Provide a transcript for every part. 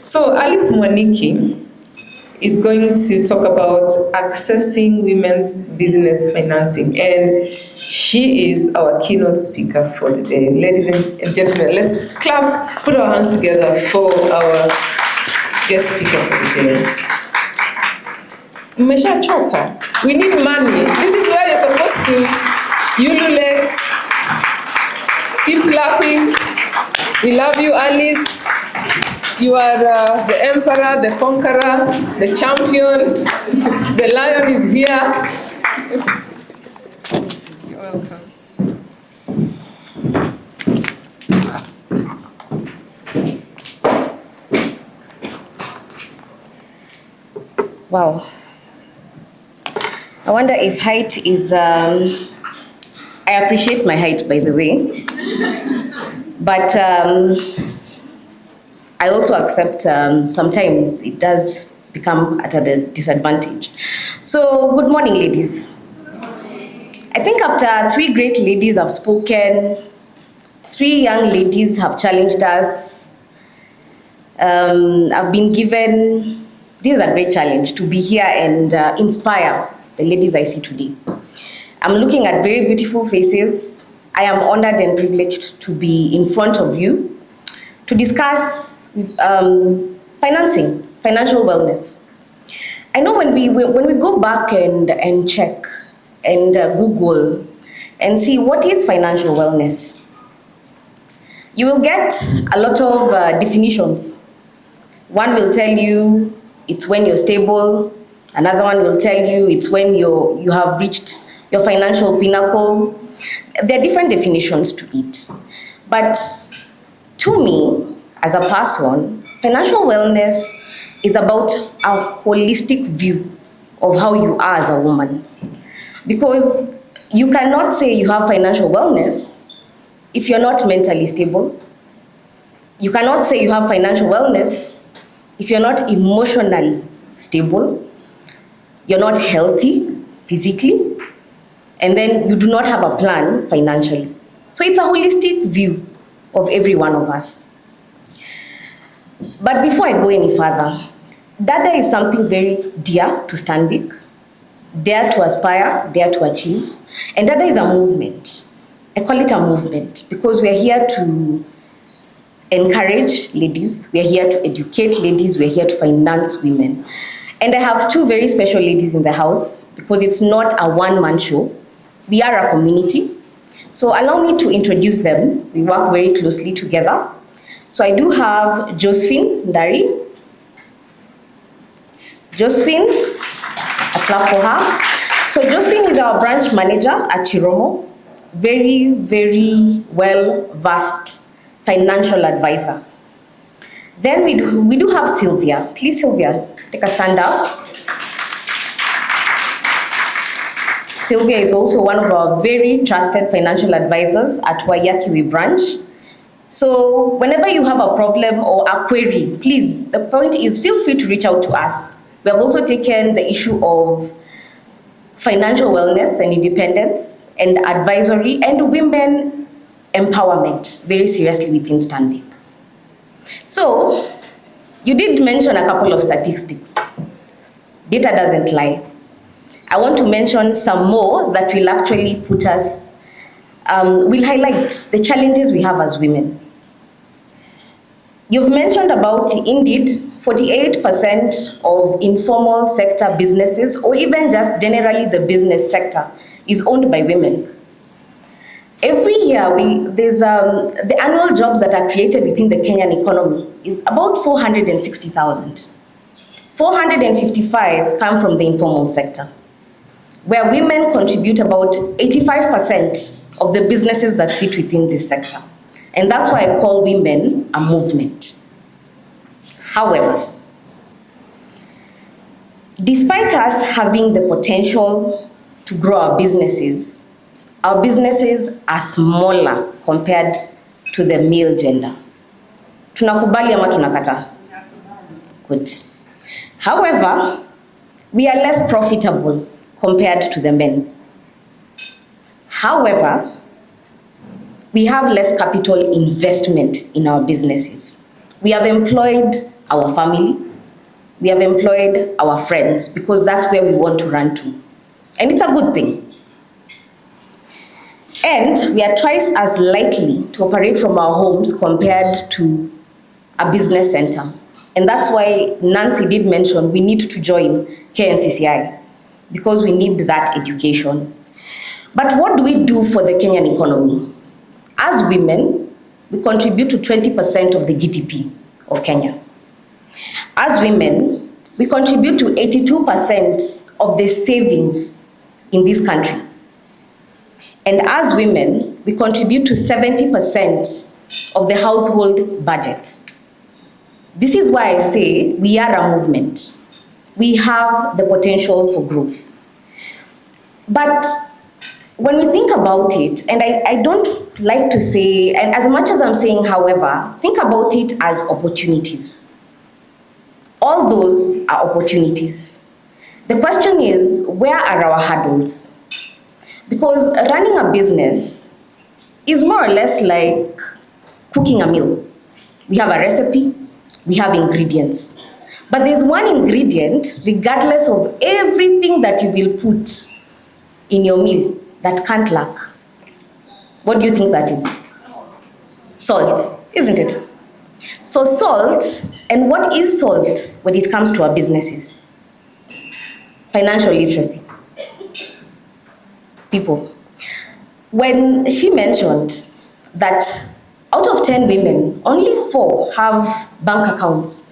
So Alice Mwaniki is going to talk about accessing women's business financing, and she is our keynote speaker for the day. Ladies and gentlemen, let's clap, put our hands together for our guest speaker for the day. Mesha Choka, we need money. This is where you're supposed to ululate, keep clapping. We love you, Alice. You are the emperor, the conqueror, the champion. The lion is here. You're welcome. Wow. I wonder if height is, I appreciate my height, by the way. But I also accept sometimes it does become at a disadvantage. So, good morning, ladies. I think after three great ladies have spoken, three young ladies have challenged us, I've been given, this is a great challenge to be here and inspire the ladies I see today. I'm looking at very beautiful faces. I am honored and privileged to be in front of you to discuss financing, financial wellness. I know when we go back and check and Google and see what is financial wellness, you will get a lot of definitions. One will tell you it's when you're stable. Another one will tell you it's when you have reached your financial pinnacle. There are different definitions to it. But to me, as a person, financial wellness is about a holistic view of how you are as a woman. Because you cannot say you have financial wellness if you're not mentally stable. You cannot say you have financial wellness if you're not emotionally stable, you're not healthy physically, and then you do not have a plan financially. So it's a holistic view of every one of us. But before I go any further, Dada is something very dear to Stanbic, dare to aspire, dare to achieve. And Dada is a movement. I call it a movement because we are here to encourage ladies, we are here to educate ladies, we are here to finance women. And I have two very special ladies in the house because it's not a one-man show. We are a community. So allow me to introduce them. We work very closely together. So I do have Josephine Ndari. Josephine, a clap for her. So Josephine is our branch manager at Chiromo. Very, very well-versed financial advisor. Then we do have Sylvia. Please, Sylvia, take a stand up. Sylvia is also one of our very trusted financial advisors at Wayakiwe branch. So whenever you have a problem or a query, please, the point is feel free to reach out to us. We have also taken the issue of financial wellness and independence and advisory and women empowerment very seriously within Stanbic. So you did mention a couple of statistics. Data doesn't lie. I want to mention some more that will actually put us, will highlight the challenges we have as women. You've mentioned about, indeed, 48% of informal sector businesses, or even just generally the business sector, is owned by women. Every year, there's the annual jobs that are created within the Kenyan economy is about 460,000. 455 come from the informal sector, where women contribute about 85% of the businesses that sit within this sector. And that's why I call women a movement. However, despite us having the potential to grow our businesses are smaller compared to the male gender. Tunakubali ama tunakata? Good. However, we are less profitable compared to the men. However, we have less capital investment in our businesses. We have employed our family, we have employed our friends because that's where we want to run to. And it's a good thing. And we are twice as likely to operate from our homes compared to a business center. And that's why Nancy did mention we need to join KNCCI because we need that education. But what do we do for the Kenyan economy? As women, we contribute to 20% of the GDP of Kenya. As women, we contribute to 82% of the savings in this country. And as women, we contribute to 70% of the household budget. This is why I say we are a movement. We have the potential for growth. But when we think about it, and I don't like to say, and as much as I'm saying, however, think about it as opportunities. All those are opportunities. The question is, where are our hurdles? Because running a business is more or less like cooking a meal. We have a recipe, we have ingredients. But there's one ingredient, regardless of everything that you will put in your meal, that can't lack. What do you think that is? Salt, isn't it? So salt, and what is salt when it comes to our businesses? Financial literacy. People. When she mentioned that out of 10 women, only 4 have bank accounts,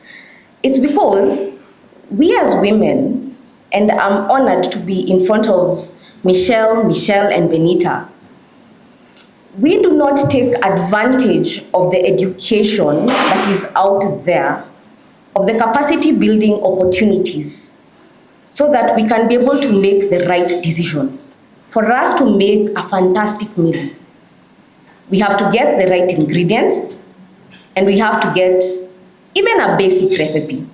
it's because we as women, and I'm honored to be in front of Michelle, and Benita, we do not take advantage of the education that is out there, of the capacity building opportunities, so that we can be able to make the right decisions. For us to make a fantastic meal, we have to get the right ingredients, and we have to get even a basic recipe.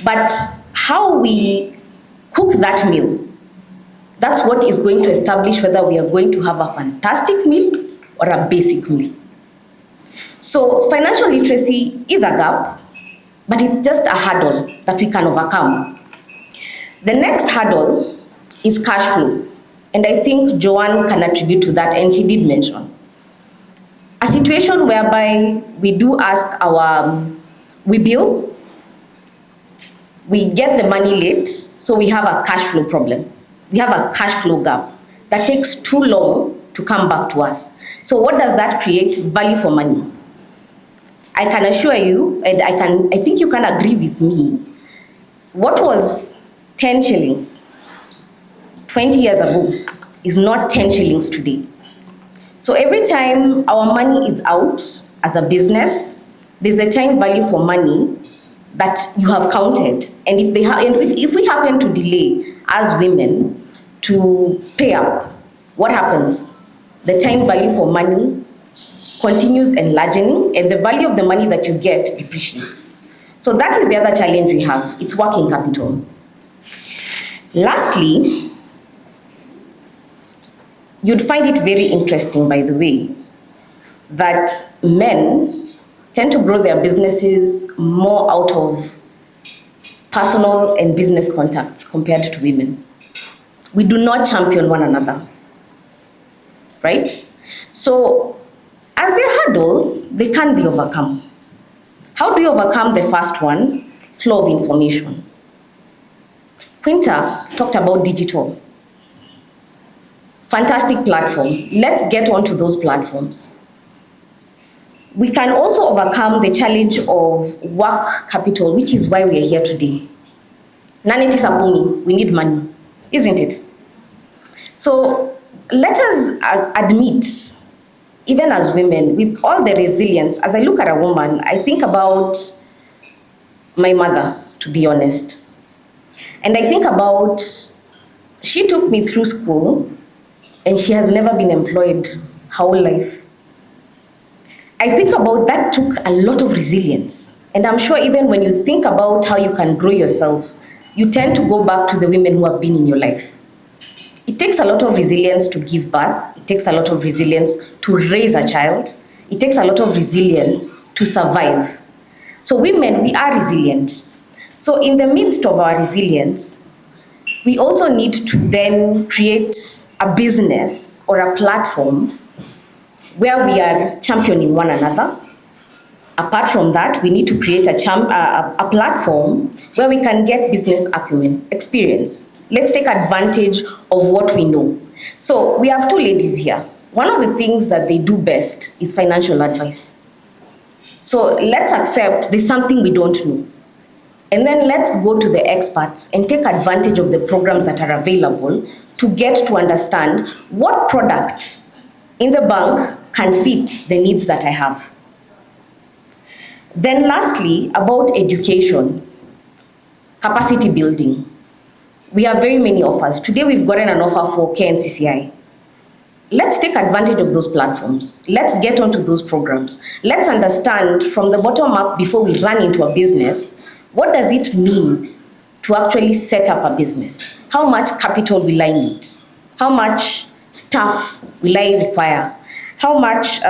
But how we cook that meal, that's what is going to establish whether we are going to have a fantastic meal or a basic meal. So financial literacy is a gap, but it's just a hurdle that we can overcome. The next hurdle is cash flow. And I think Joanne can attribute to that, and she did mention a situation whereby we do ask we bill, we get the money late, so we have a cash flow problem. We have a cash flow gap that takes too long to come back to us. So what does that create? Value for money. I can assure you, and I think you can agree with me, what was 10 shillings 20 years ago is not 10 shillings today. So every time our money is out as a business, there's a time value for money that you have counted. And if we happen to delay as women to pay up, what happens? The time value for money continues enlarging, and the value of the money that you get depreciates. So that is the other challenge we have. It's working capital. Lastly, you'd find it very interesting, by the way, that men tend to grow their businesses more out of personal and business contacts compared to women. We do not champion one another, right? So as there are hurdles, they can be overcome. How do you overcome the first one? Flow of information. Quinta talked about digital. Fantastic platform. Let's get onto those platforms. We can also overcome the challenge of work capital, which is why we are here today. Naneti Sakumi, we need money, isn't it? So let us admit, even as women, with all the resilience, as I look at a woman, I think about my mother, to be honest. And I think about, she took me through school, and she has never been employed her whole life. I think about that took a lot of resilience. And I'm sure even when you think about how you can grow yourself, you tend to go back to the women who have been in your life. It takes a lot of resilience to give birth. It takes a lot of resilience to raise a child. It takes a lot of resilience to survive. So women, we are resilient. So in the midst of our resilience, we also need to then create a business or a platform where we are championing one another. Apart from that, we need to create a platform where we can get business acumen, experience. Let's take advantage of what we know. So we have two ladies here. One of the things that they do best is financial advice. So let's accept there's something we don't know. And then let's go to the experts and take advantage of the programs that are available to get to understand what product in the bank can fit the needs that I have. Then lastly, about education, capacity building. We have very many offers. Today we've gotten an offer for KNCCI. Let's take advantage of those platforms. Let's get onto those programs. Let's understand from the bottom up before we run into a business, what does it mean to actually set up a business? How much capital will I need? How much staff will I require? How much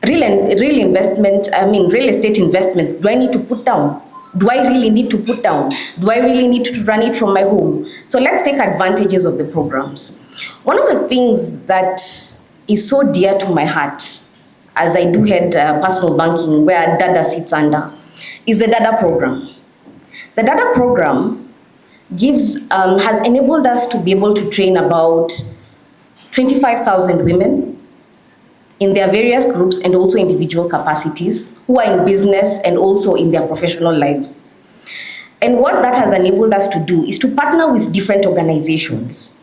real estate investment do I need to put down? Do I really need to put down? Do I really need to run it from my home? So let's take advantages of the programs. One of the things that is so dear to my heart, as I do head personal banking, where DADA sits under, is the DADA program. The DADA program has enabled us to be able to train about 25,000 women in their various groups and also individual capacities who are in business and also in their professional lives. And what that has enabled us to do is to partner with different organizations.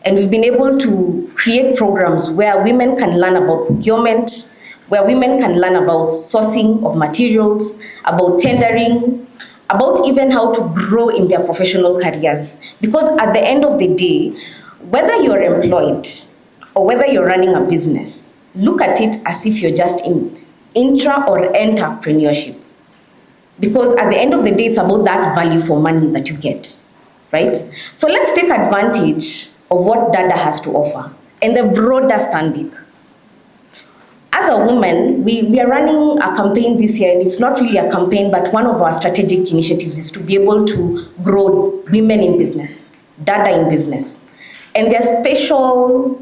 And we've been able to create programs where women can learn about procurement, where women can learn about sourcing of materials, about tendering, about even how to grow in their professional careers. Because at the end of the day, whether you're employed or whether you're running a business, look at it as if you're just in intra or entrepreneurship. Because at the end of the day, it's about that value for money that you get, right? So let's take advantage of what DADA has to offer and the broader Stanbic. As a woman, we are running a campaign this year, and it's not really a campaign, but one of our strategic initiatives is to be able to grow women in business, DADA in business. And there are special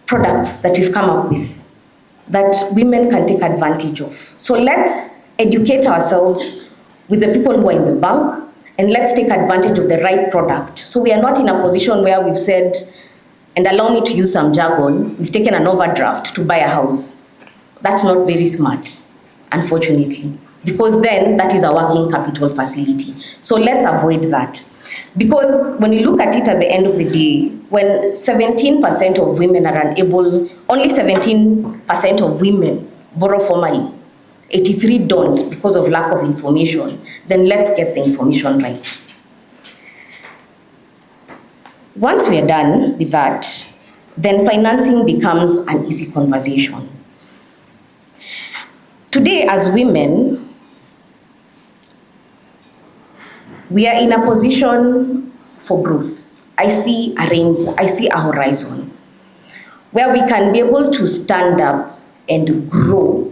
products that we've come up with that women can take advantage of. So let's educate ourselves with the people who are in the bank, and let's take advantage of the right product. So we are not in a position where we've said, and allow me to use some jargon, we've taken an overdraft to buy a house. That's not very smart, unfortunately, because then that is a working capital facility. So let's avoid that. Because when you look at it at the end of the day, when 17% of women are unable, only 17% of women borrow formally, 83 don't because of lack of information, then let's get the information right. Once we are done with that, then financing becomes an easy conversation. Today, as women, we are in a position for growth. I see a rainbow, I see a horizon, where we can be able to stand up and grow.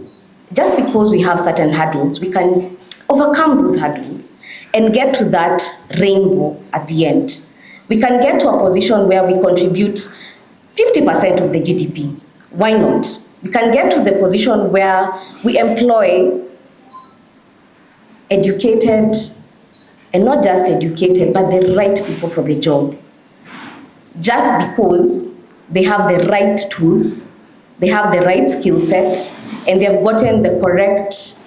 Just because we have certain hurdles, we can overcome those hurdles and get to that rainbow at the end. We can get to a position where we contribute 50% of the GDP. Why not? We can get to the position where we employ educated, and not just educated, but the right people for the job. Just because they have the right tools, they have the right skill set, and they have gotten the correct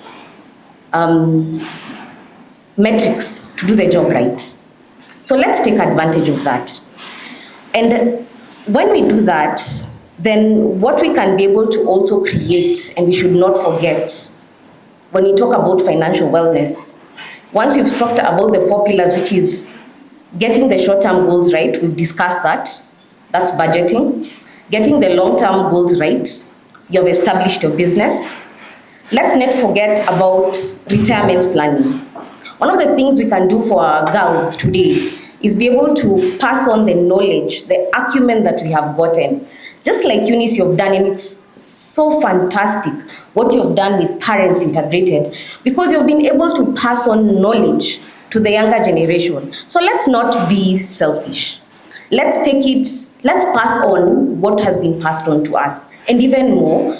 metrics to do the job right. So let's take advantage of that. And when we do that, then what we can be able to also create, and we should not forget, when we talk about financial wellness, once you've talked about the 4 pillars, which is getting the short-term goals right, we've discussed that. That's budgeting. Getting the long-term goals right, you have established your business. Let's not forget about retirement planning. One of the things we can do for our girls today is be able to pass on the knowledge, the acumen that we have gotten. Just like Eunice, you've done, and it's so fantastic what you've done with Parents Integrated, because you've been able to pass on knowledge to the younger generation. So let's not be selfish. Let's pass on what has been passed on to us, and even more,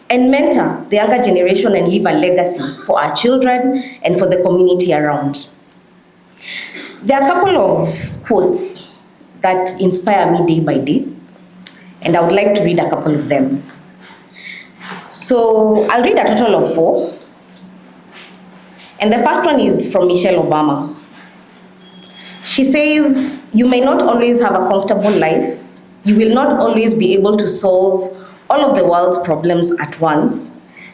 and mentor the younger generation and leave a legacy for our children and for the community around. There are a couple of quotes that inspire me day by day, and I would like to read a couple of them. So I'll read a total of 4. And the first one is from Michelle Obama. She says, "You may not always have a comfortable life. You will not always be able to solve all of the world's problems at once,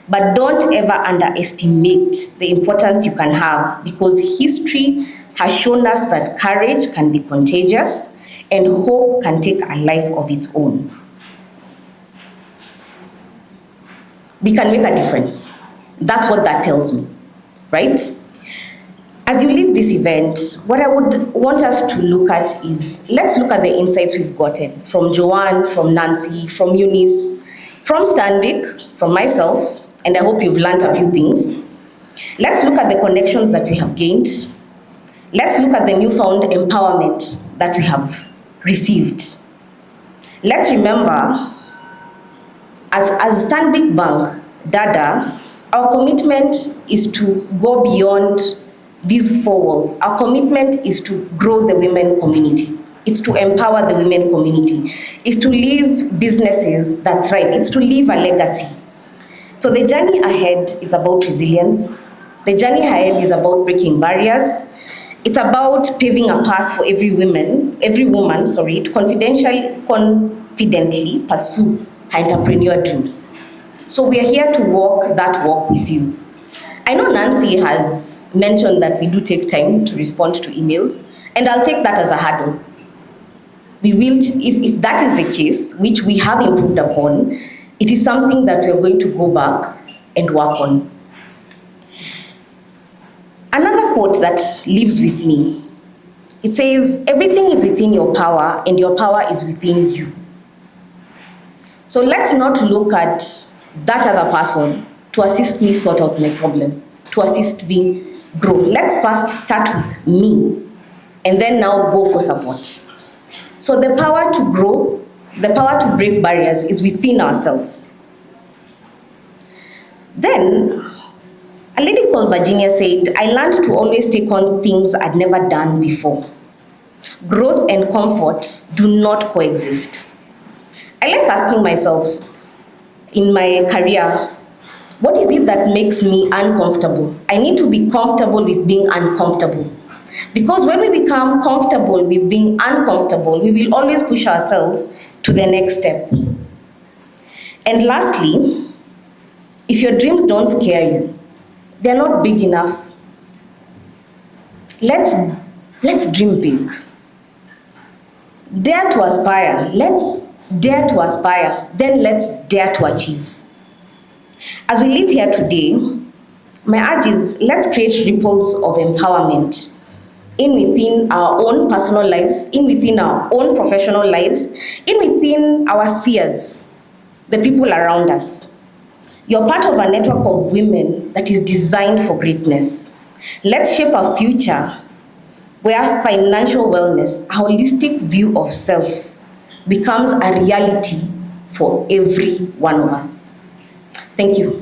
but don't ever underestimate the importance you can have, because history has shown us that courage can be contagious and hope can take a life of its own. We can make a difference." That's what that tells me, right? As you leave this event, what I would want us to look at is, let's look at the insights we've gotten from Joanne, from Nancy, from Eunice, from Stanbic, from myself, and I hope you've learned a few things. Let's look at the connections that we have gained. Let's look at the newfound empowerment that we have received. Let's remember, as Stanbic Bank, Dada, our commitment is to go beyond these 4 walls. Our commitment is to grow the women community. It's to empower the women community. It's to leave businesses that thrive. It's to leave a legacy. So the journey ahead is about resilience. The journey ahead is about breaking barriers. It's about paving a path for every woman, to confidently pursue her entrepreneur dreams. So we are here to walk that walk with you. I know Nancy has mentioned that we do take time to respond to emails, and I'll take that as a hurdle. We will, if that is the case, which we have improved upon, it is something that we're going to go back and work on. Another quote that lives with me, it says, "Everything is within your power and your power is within you." So let's not look at that other person to assist me sort out my problem, to assist me grow. Let's first start with me and then now go for support. So the power to grow, the power to break barriers is within ourselves. Then, a lady called Virginia said, "I learned to always take on things I'd never done before. Growth and comfort do not coexist." I like asking myself in my career, what is it that makes me uncomfortable? I need to be comfortable with being uncomfortable. Because when we become comfortable with being uncomfortable, we will always push ourselves to the next step. And lastly, if your dreams don't scare you, they're not big enough. Let's dream big. Dare to aspire. Let's dare to aspire. Then let's dare to achieve. As we live here today, my urge is, let's create ripples of empowerment in within our own personal lives, in within our own professional lives, in within our spheres, the people around us. You're part of a network of women that is designed for greatness. Let's shape a future where financial wellness, a holistic view of self, becomes a reality for every one of us. Thank you.